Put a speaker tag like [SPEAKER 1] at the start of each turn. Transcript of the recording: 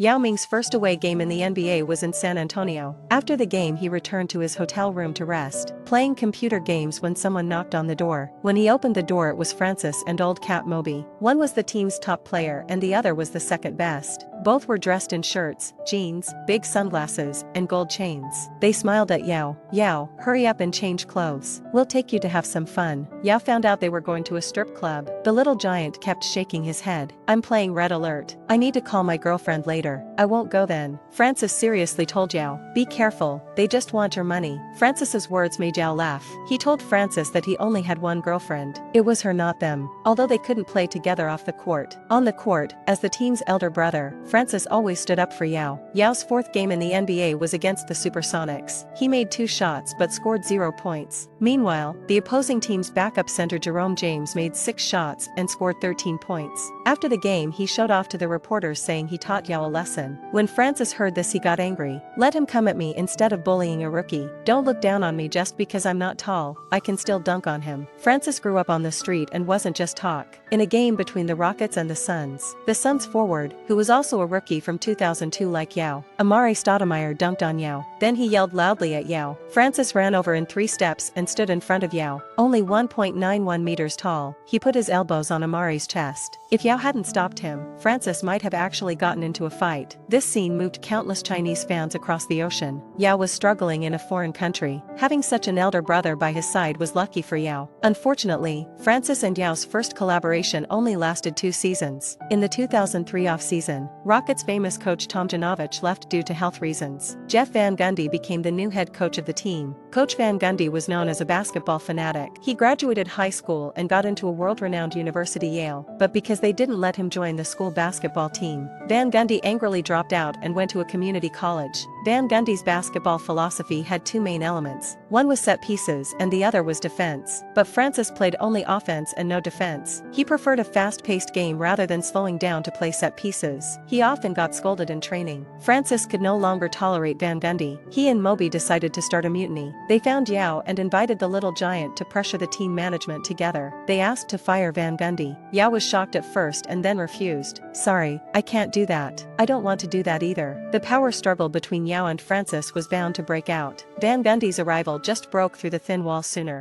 [SPEAKER 1] Yao Ming's first away game in the NBA was in San Antonio. After the game he returned to his hotel room to rest, playing computer games when someone knocked on the door. When he opened the door it was Francis and old Cat Moby. One was the team's top player and the other was the second best. Both were dressed in shirts, jeans, big sunglasses, and gold chains. They smiled at Yao. "Yao, hurry up and change clothes. We'll take you to have some fun." Yao found out they were going to a strip club. The little giant kept shaking his head. "I'm playing Red Alert. I need to call my girlfriend later. I won't go then." Francis seriously told Yao, "Be careful, they just want your money." Francis's words made Yao laugh. He told Francis that he only had one girlfriend. It was her, not them. Although they couldn't play together off the court. On the court, as the team's elder brother, Francis always stood up for Yao. Yao's fourth game in the NBA was against the Supersonics. He made 2 shots but scored 0 points. Meanwhile, the opposing team's backup center Jerome James made 6 shots and scored 13 points. After the game he showed off to the reporters saying he taught Yao a lesson. When Francis heard this he got angry. "Let him come at me instead of bullying a rookie. Don't look down on me just because I'm not tall, I can still dunk on him." Francis grew up on the street and wasn't just talk. In a game between the Rockets and the Suns, the Suns forward, who was also a rookie from 2002 like Yao, Amari Stoudemire dunked on Yao. Then he yelled loudly at Yao. Francis ran over in 3 steps and stood in front of Yao. Only 1.91 meters tall, he put his elbows on Amari's chest. If Yao hadn't stopped him, Francis might have actually gotten into a fight. This scene moved countless Chinese fans across the ocean. Yao was struggling in a foreign country. Having such an elder brother by his side was lucky for Yao. Unfortunately, Francis and Yao's first collaboration only lasted 2 seasons. In the 2003 off-season, Rockets famous coach Tom Janovich left due to health reasons. Jeff Van Gundy became the new head coach of the team. Coach Van Gundy was known as a basketball fanatic. He graduated high school and got into a world-renowned university, Yale, but because they didn't let him join the school basketball team, Van Gundy angrily dropped out and went to a community college. Van Gundy's basketball philosophy had 2 main elements. One was set pieces and the other was defense. But Francis played only offense and no defense. He preferred a fast-paced game rather than slowing down to play set pieces. He often got scolded in training. Francis could no longer tolerate Van Gundy. He and Moby decided to start a mutiny. They found Yao and invited the little giant to pressure the team management together. They asked to fire Van Gundy. Yao was shocked at first and then refused. "Sorry, I can't do that. I don't want to do that either." The power struggle between Yao and Francis was bound to break out. Van Gundy's arrival just broke through the thin wall sooner.